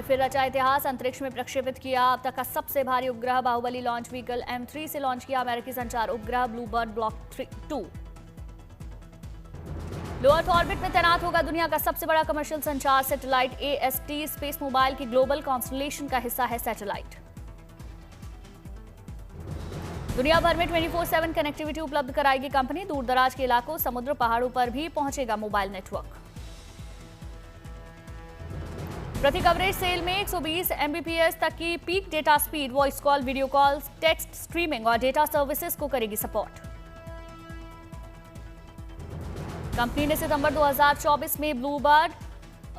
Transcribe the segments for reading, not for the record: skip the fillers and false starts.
फिर रचा इतिहास, अंतरिक्ष में प्रक्षेपित किया अब तक का सबसे भारी उपग्रह बाहुबली लॉन्च व्हीकल M3 से लॉन्च किया अमेरिकी संचार उपग्रह ब्लूबर्ड ब्लॉक 2। लो अर्थ ऑर्बिट में तैनात होगा दुनिया का सबसे बड़ा कमर्शियल संचार सैटेलाइट AST। स्पेस मोबाइल की ग्लोबल कॉन्स्टलेशन का हिस्सा है सैटेलाइट। दुनिया भर में 24/7 कनेक्टिविटी उपलब्ध कराएगी कंपनी। दूर दराज के इलाकों, समुद्र, पहाड़ों पर भी पहुंचेगा मोबाइल नेटवर्क। प्रति कवरेज सेल में 120 Mbps तक की peak data speed voice call, video call, text streaming और डेटा सर्विसेज को करेगी सपोर्ट। कंपनी ने सितंबर 2024 में ब्लूबर्ड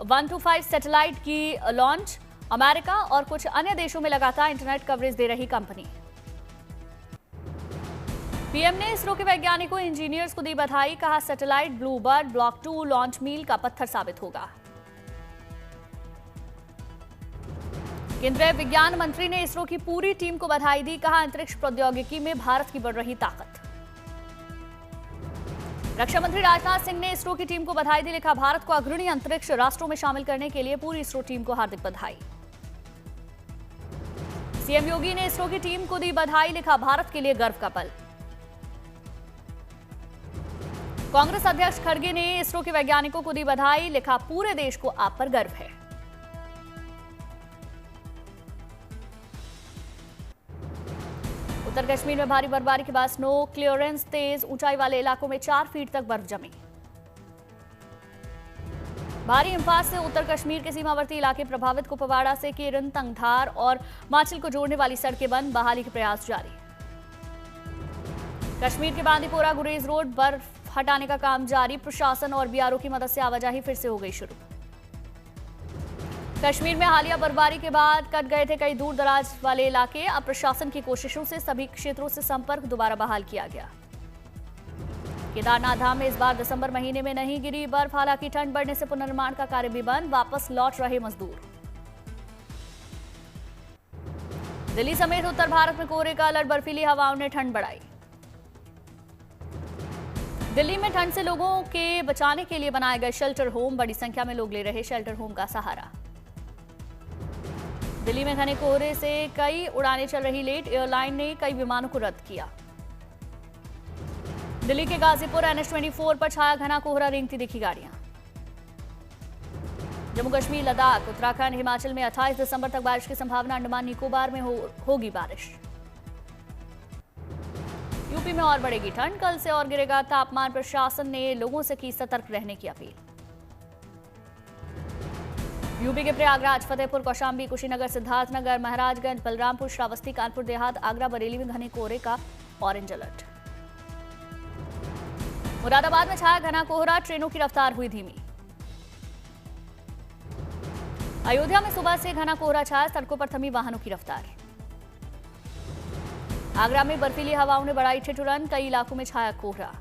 125 सैटेलाइट की लॉन्च। अमेरिका और कुछ अन्य देशों में लगातार इंटरनेट कवरेज दे रही कंपनी। पीएम ने इसरो के वैज्ञानिकों, इंजीनियर्स को दी बधाई। कहा सैटेलाइट ब्लूबर्ड ब्लॉक 2 लॉन्च मील का पत्थर साबित होगा। केंद्रीय विज्ञान मंत्री ने इसरो की पूरी टीम को बधाई दी। कहा अंतरिक्ष प्रौद्योगिकी में भारत की बढ़ रही ताकत। रक्षा मंत्री राजनाथ सिंह ने इसरो की टीम को बधाई दी। लिखा भारत को अग्रणी अंतरिक्ष राष्ट्रों में शामिल करने के लिए पूरी इसरो टीम को हार्दिक बधाई। सीएम योगी ने इसरो की टीम को दी बधाई। लिखा भारत के लिए गर्व का पल। कांग्रेस अध्यक्ष खड़गे ने इसरो के वैज्ञानिकों को दी बधाई। लिखा पूरे देश को आप पर गर्व है। उत्तर कश्मीर में भारी बर्फबारी के बाद स्नो क्लियरेंस तेज, ऊंचाई वाले इलाकों में 4 फीट तक बर्फ जमी। भारी हिमपात से उत्तर कश्मीर के सीमावर्ती इलाके प्रभावित। कुपवाड़ा से केरन, तंगधार और माचिल को जोड़ने वाली सड़कें बंद, बहाली के प्रयास जारी। कश्मीर के बांदीपोरा गुरेज रोड बर्फ हटाने का काम जारी। प्रशासन और बीआरओ की मदद से आवाजाही फिर से हो गई शुरू। कश्मीर में हालिया बर्फबारी के बाद कट गए थे कई दूर दराज वाले इलाके। अब प्रशासन की कोशिशों से सभी क्षेत्रों से संपर्क दोबारा बहाल किया गया। केदारनाथ धाम में इस बार दिसंबर महीने में नहीं गिरी बर्फ। हालांकि ठंड बढ़ने से पुनर्निर्माण का कार्य भी बंद, वापस लौट रहे मजदूर। दिल्ली समेत उत्तर भारत में कोहरे का अलर्ट, बर्फीली हवाओं ने ठंड बढ़ाई। दिल्ली में ठंड से लोगों के बचाने के लिए बनाए गए शेल्टर होम, बड़ी संख्या में लोग ले रहे शेल्टर होम का सहारा। दिल्ली में घने कोहरे से कई उड़ानें चल रही लेट, एयरलाइन ने कई विमानों को रद्द किया। दिल्ली के गाजीपुर NH24 पर छाया घना कोहरा, रेंगती दिखी गाड़ियां। जम्मू कश्मीर, लद्दाख, उत्तराखंड, हिमाचल में 28 दिसंबर तक बारिश की संभावना। अंडमान निकोबार में होगी बारिश। यूपी में और बढ़ेगी ठंड, कल से और गिरेगा तापमान। प्रशासन ने लोगों से की सतर्क रहने की अपील। यूपी के प्रयागराज, फतेहपुर, कौशाम्बी, कुशीनगर, सिद्धार्थनगर, महाराजगंज, बलरामपुर, श्रावस्ती, कानपुर देहात, आगरा, बरेली में घने कोहरे का ऑरेंज अलर्ट। मुरादाबाद में छाया घना कोहरा, ट्रेनों की रफ्तार हुई धीमी। अयोध्या में सुबह से घना कोहरा छाया, सड़कों पर थमी वाहनों की रफ्तार। आगरा में बर्फीली हवाओं ने बढ़ाई ठिठुरन, कई इलाकों में छाया कोहरा।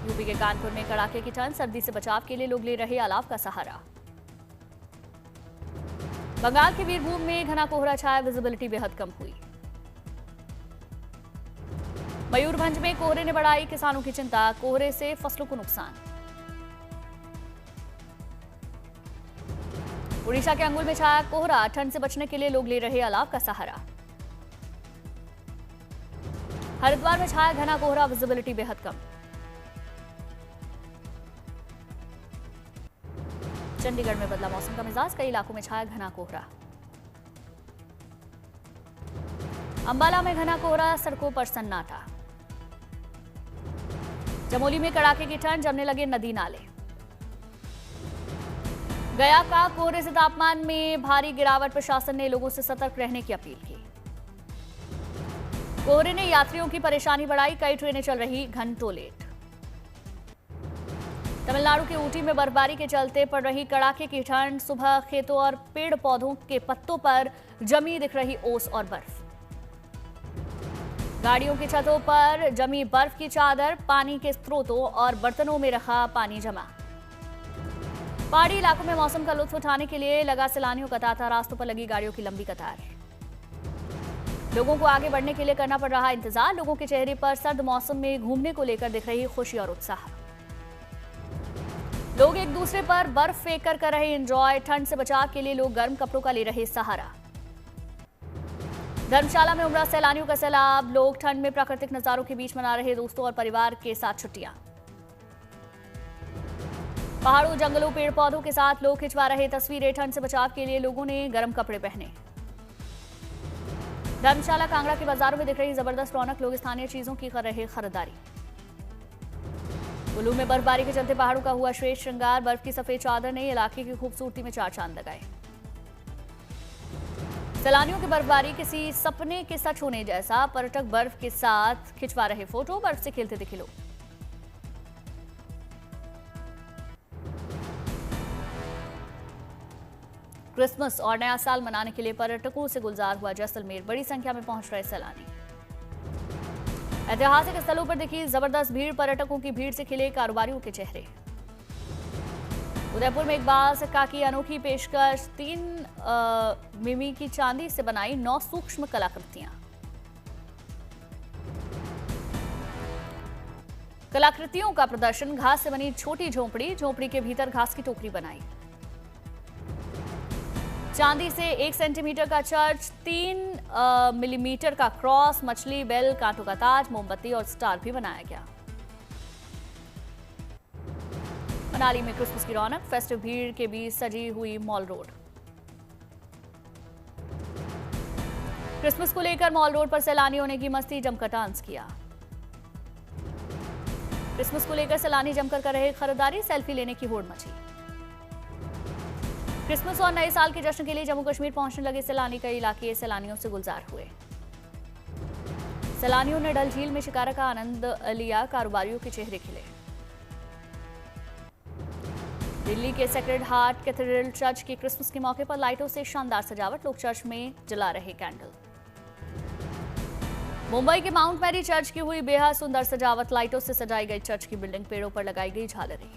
यूपी के कानपुर में कड़ाके की ठंड, सर्दी से बचाव के लिए लोग ले रहे अलाव का सहारा। बंगाल के वीरभूम में घना कोहरा छाया, विजिबिलिटी बेहद कम हुई। मयूरभंज में कोहरे ने बढ़ाई किसानों की चिंता, कोहरे से फसलों को नुकसान। उड़ीसा के अंगुल में छाया कोहरा, ठंड से बचने के लिए लोग ले रहे अलाव का सहारा। हरिद्वार में छाया घना कोहरा, विजिबिलिटी बेहद कम। चंडीगढ़ में बदला मौसम का मिजाज, कई इलाकों में छाया घना कोहरा। अंबाला में घना कोहरा, सड़कों पर सन्नाटा। चमोली में कड़ाके की ठंड, जमने लगे नदी नाले। गया का कोहरे से तापमान में भारी गिरावट, प्रशासन ने लोगों से सतर्क रहने की अपील की। कोहरे ने यात्रियों की परेशानी बढ़ाई, कई ट्रेनें चल रही घंटों लेट। तमिलनाडु के ऊटी में बर्फबारी के चलते पड़ रही कड़ाके की ठंड, सुबह खेतों और पेड़ पौधों के पत्तों पर जमी दिख रही ओस और बर्फ। गाड़ियों की छतों पर जमी बर्फ की चादर, पानी के स्रोतों और बर्तनों में रखा पानी जमा। पहाड़ी इलाकों में मौसम का लुत्फ उठाने के लिए लगा सैलानियों का तांता, रास्तों पर लगी गाड़ियों की लंबी कतार। लोगों को आगे बढ़ने के लिए करना पड़ रहा इंतजार, लोगों के चेहरे पर सर्द मौसम में घूमने को लेकर दिख रही खुशी और उत्साह। लोग एक दूसरे पर बर्फ फेंक कर रहे एंजॉय। ठंड से बचाव के लिए लोग गर्म कपड़ों का ले रहे सहारा। धर्मशाला में उमड़ा सैलानियों का सैलाब। लोग ठंड में प्राकृतिक नजारों के बीच मना रहे दोस्तों और परिवार के साथ छुट्टियां। पहाड़ों, जंगलों, पेड़ पौधों के साथ लोग खिंचवा रहे तस्वीरें। ठंड से बचाव के लिए लोगों ने गर्म कपड़े पहने। धर्मशाला, कांगड़ा के बाजारों में दिख रही जबरदस्त रौनक। लोग स्थानीय चीजों की कर रहे खरीदारी। कुल्लू में बर्फबारी के चलते पहाड़ों का हुआ श्रेष्ठ श्रृंगार। बर्फ की सफेद चादर ने इलाके की खूबसूरती में चार चांद लगाए। सैलानियों की बर्फबारी किसी सपने के सच होने जैसा। पर्यटक बर्फ के साथ खिंचवा रहे फोटो। बर्फ से खेलते दिखे लोग। क्रिसमस और नया साल मनाने के लिए पर्यटकों से गुलजार हुआ जैसलमेर। बड़ी संख्या में पहुंच रहे सैलानी। ऐतिहासिक स्थलों पर दिखी जबरदस्त भीड़। पर्यटकों की भीड़ से खिले कारोबारियों के चेहरे। उदयपुर में इकबाल सिक्का की अनोखी पेशकश। 3 मिमी की चांदी से बनाई 9 सूक्ष्म कलाकृतियां। कलाकृतियों का प्रदर्शन। घास से बनी छोटी झोंपड़ी। झोंपड़ी के भीतर घास की टोकरी बनाई। चांदी से 1 सेंटीमीटर का चर्च, 3 मिलीमीटर का क्रॉस, मछली, बेल, कांटों का ताज, मोमबत्ती और स्टार भी बनाया गया। मनाली में क्रिसमस की रौनक। फेस्टिव भीड़ के बीच सजी हुई मॉल रोड। क्रिसमस को लेकर मॉल रोड पर सैलानियों ने की मस्ती। जमकर डांस किया। क्रिसमस को लेकर सैलानी जमकर कर रहे खरीदारी। सेल्फी लेने की होड़ मची। क्रिसमस और नए साल के जश्न के लिए जम्मू कश्मीर पहुंचने लगे सैलानी। कई इलाके सैलानियों से गुलजार हुए। सैलानियों ने डल झील में शिकारा का आनंद लिया। कारोबारियों के चेहरे खिले। दिल्ली के सेक्रेड हार्ट कैथेड्रल चर्च की क्रिसमस के मौके पर लाइटों से शानदार सजावट। लोग चर्च में जला रहे कैंडल। मुंबई के माउंट मैरी चर्च की हुई बेहद सुंदर सजावट। लाइटों से सजाई गई चर्च की बिल्डिंग। पेड़ों पर लगाई गई झालरें।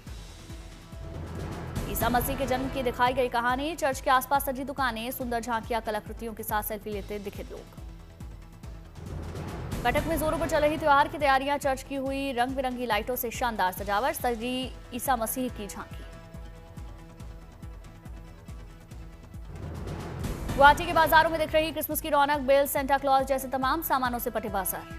ईसा मसीह के जन्म की दिखाई गई कहानी। चर्च के आसपास सजी दुकानें। सुंदर झांकियां, कलाकृतियों के साथ सेल्फी लेते दिखे लोग। कटक में जोरों पर चल रही त्योहार की तैयारियां। चर्च की हुई रंग बिरंगी लाइटों से शानदार सजावट। सजी ईसा मसीह की झांकी। गुवाहाटी के बाजारों में दिख रही क्रिसमस की रौनक। बेल, सेंटा क्लॉज जैसे तमाम सामानों से पटे बाजार।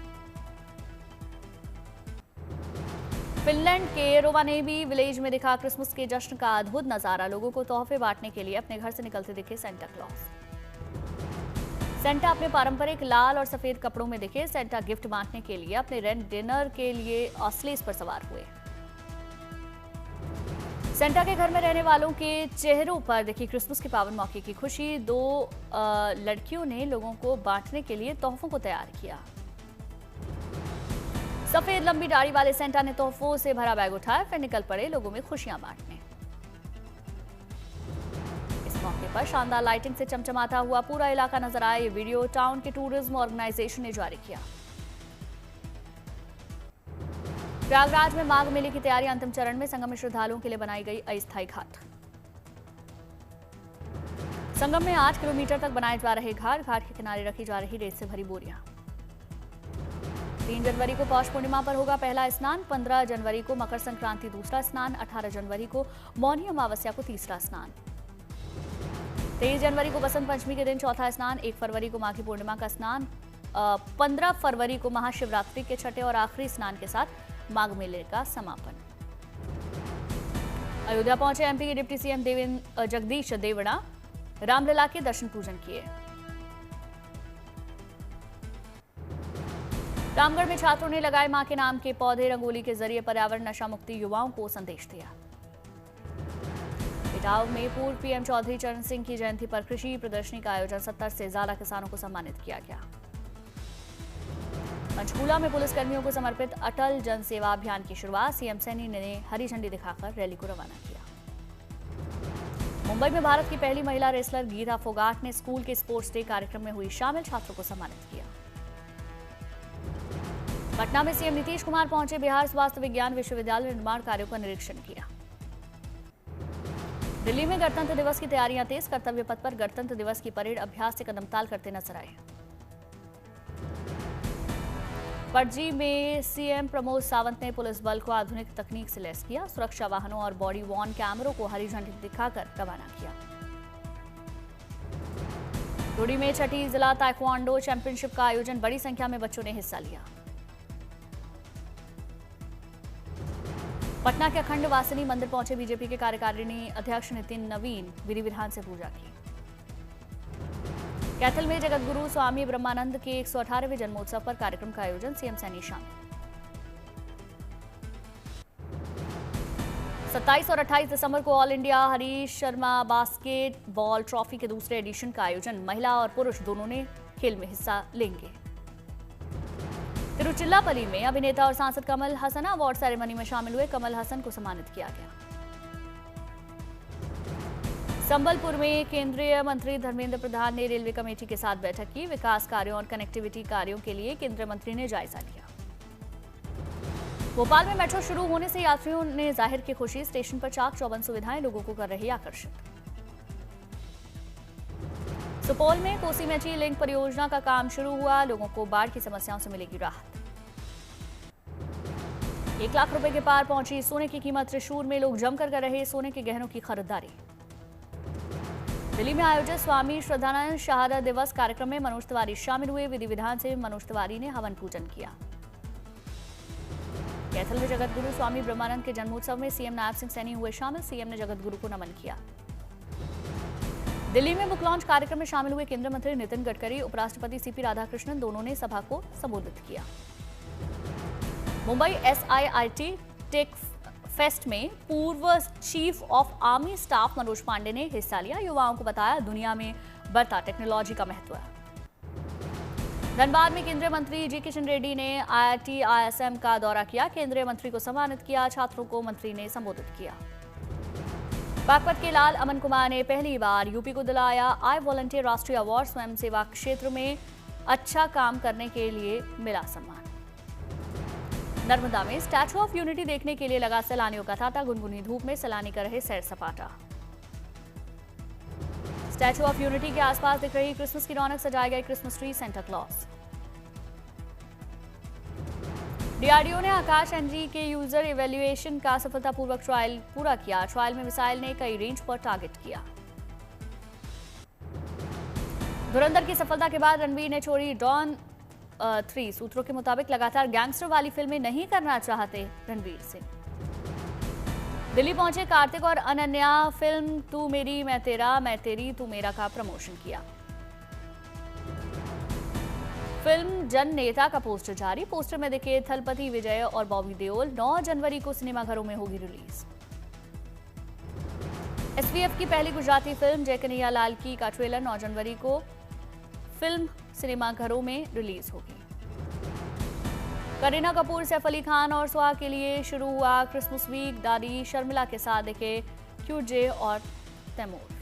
फिनलैंड के रोवानेबी विलेज में दिखा क्रिसमस के जश्न का अद्भुत नजारा। लोगों को तोहफे बांटने के लिए अपने घर से निकलते दिखे सेंटा क्लॉज। सेंटा अपने पारंपरिक लाल और सफेद कपड़ों में दिखे। सेंटा गिफ्ट बांटने के लिए अपने रेंट डिनर के लिए ऑस्लेस पर सवार हुए। सेंटा के घर में रहने वालों के चेहरों पर देखी क्रिसमस के पावन मौके की खुशी। 2 लड़कियों ने लोगों को बांटने के लिए तोहफों को तैयार किया। सफेद लंबी दाढ़ी वाले सेंटा ने तोहफों से भरा बैग उठाया। फिर निकल पड़े लोगों में खुशियां बांटने। इस मौके पर शानदार लाइटिंग से चमचमाता हुआ पूरा इलाका नजर आया। ये वीडियो टाउन के टूरिज्म ऑर्गेनाइजेशन ने जारी किया। प्रयागराज में माघ मेले की तैयारी अंतिम चरण में। संगम में श्रद्धालुओं के लिए बनाई गई अस्थायी घाट। संगम में 8 किलोमीटर तक बनाए जा रहे घाट। घाट के किनारे रखी जा रही रेत से भरी बोरियां। 3 जनवरी को पौष पूर्णिमा पर होगा पहला स्नान। 15 जनवरी को मकर संक्रांति दूसरा स्नान। 18 जनवरी को मौनी अमावस्या को तीसरा स्नान। 23 जनवरी को बसंत पंचमी के दिन चौथा स्नान। 1 फरवरी को माघी पूर्णिमा का स्नान। 15 फरवरी को महाशिवरात्रि के छठे और आखिरी स्नान के साथ माघ मेले का समापन। अयोध्या पहुंचे एमपी के डिप्टी सीएम जगदीश देवड़ा। रामलला के दर्शन पूजन किए। रामगढ़ में छात्रों ने लगाए मां के नाम के पौधे। रंगोली के जरिए पर्यावरण नशा मुक्ति युवाओं को संदेश दिया। इटाव में पूर्व पीएम चौधरी चरण सिंह की जयंती पर कृषि प्रदर्शनी का आयोजन। 70 से ज्यादा किसानों को सम्मानित किया गया। पंचकूला में पुलिसकर्मियों को समर्पित अटल जन सेवा अभियान की शुरुआत। सीएम सैनी ने हरी झंडी दिखाकर रैली को रवाना किया। मुंबई में भारत की पहली महिला रेसलर गीता फोगाट ने स्कूल के स्पोर्ट्स डे कार्यक्रम में हुई शामिल। छात्रों को सम्मानित किया। पटना में सीएम नीतीश कुमार पहुंचे। बिहार स्वास्थ्य विज्ञान विश्वविद्यालय निर्माण कार्यों का निरीक्षण किया। दिल्ली में गणतंत्र दिवस की तैयारियां तेज। कर्तव्य पथ पर गणतंत्र दिवस की परेड अभ्यास से कदमताल करते नजर आए। पणजी में सीएम प्रमोद सावंत ने पुलिस बल को आधुनिक तकनीक से लैस किया। सुरक्षा वाहनों और बॉडी वॉर्न कैमरों को हरी झंडी दिखाकर रवाना किया। टोडी में छठी जिला ताइक्वांडो चैंपियनशिप का आयोजन, बड़ी संख्या में बच्चों ने हिस्सा लिया। पटना के अखंड वासिनी मंदिर पहुंचे बीजेपी के कार्यकारिणी अध्यक्ष नितिन नवीन, विधि विधान से पूजा की। कैथल में जगतगुरु स्वामी ब्रह्मानंद के 118वें जन्मोत्सव पर कार्यक्रम का आयोजन, सीएम सैनी शामिल। 27 और 28 दिसंबर को all India Harish Sharma basketball trophy के दूसरे एडिशन का आयोजन, महिला और पुरुष दोनों ने खेल में हिस्सा लेंगे। तिरुचिल्लापल्ली में अभिनेता और सांसद कमल हसन अवार्ड सेरेमनी में शामिल हुए। कमल हसन को सम्मानित किया गया। संबलपुर में केंद्रीय मंत्री धर्मेंद्र प्रधान ने रेलवे कमेटी के साथ बैठक की। विकास कार्यों और कनेक्टिविटी कार्यों के लिए केंद्रीय मंत्री ने जायजा लिया। भोपाल में मेट्रो शुरू होने से यात्रियों ने जाहिर की खुशी। स्टेशन पर चाक चौबंद सुविधाएं लोगों को कर रही आकर्षित। सुपौल में कोसी मेची लिंक परियोजना का काम शुरू हुआ। लोगों को बाढ़ की समस्याओं से मिलेगी राहत। 1 लाख रुपए के पार पहुंची सोने की कीमत। त्रिशूर में लोग जमकर कर रहे सोने के गहनों की खरीदारी। दिल्ली में आयोजित स्वामी श्रद्धानंद शहादत दिवस कार्यक्रम में मनोज तिवारी शामिल हुए। विधि विधान से मनोज तिवारी ने हवन पूजन किया। कैथल में जगतगुरु स्वामी ब्रह्मानंद के जन्मोत्सव में सीएम नायब सिंह सैनी हुए शामिल। सीएम ने जगतगुरु को नमन किया। दिल्ली में बुक लॉन्च कार्यक्रम में शामिल हुए केंद्रीय मंत्री नितिन गडकरी, उपराष्ट्रपति सीपी राधाकृष्णन, दोनों ने सभा को संबोधित किया। मुंबई SIIT टेक फेस्ट में पूर्व chief of army staff Manoj Pande ने हिस्सा लिया। युवाओं को बताया दुनिया में बढ़ता टेक्नोलॉजी का महत्व। धनबाद में केंद्रीय मंत्री जी किशन रेड्डी ने IIT ISM का दौरा किया। केंद्रीय मंत्री को सम्मानित किया। छात्रों को मंत्री ने संबोधित किया। बागपत के लाल अमन कुमार ने पहली बार यूपी को दिलाया आई वॉलंटियर राष्ट्रीय अवार्ड। स्वयं सेवा क्षेत्र में अच्छा काम करने के लिए मिला सम्मान। नर्मदा में स्टैचू ऑफ यूनिटी देखने के लिए लगा सैलानियों का तांता। गुनगुनी धूप में सैलानी कर रहे सैर सपाटा। स्टैचू ऑफ यूनिटी के आसपास दिख रही क्रिसमस की रौनक। सजाए गए Christmas tree, Santa Claus. DRDO ने आकाश एनजी के यूजर इवैल्यूएशन का सफलतापूर्वक ट्रायल पूरा किया। ट्रायल में मिसाइल ने कई रेंज पर टारगेट किया। धुरंधर की सफलता के बाद रणबीर ने छोड़ी डॉन 3। सूत्रों के मुताबिक लगातार गैंगस्टर वाली फिल्में नहीं करना चाहते रणबीर सिंह। दिल्ली पहुंचे कार्तिक और अनन्या। फिल्म तू मेरी मैं तेरा, मैं तेरी तू मेरा का प्रमोशन किया। फिल्म जन नेता का पोस्टर जारी। पोस्टर में दिखे थलपति विजय और बॉबी देओल। 9 जनवरी को सिनेमाघरों में होगी रिलीज। SVF की पहली गुजराती फिल्म जय कन्हैया लाल की का ट्रेलर 9 जनवरी को फिल्म सिनेमाघरों में रिलीज होगी। करीना कपूर, सैफ अली खान और सुहा के लिए शुरू हुआ क्रिसमस वीक। दादी शर्मिला के साथ दिखे QJ और तैमूर।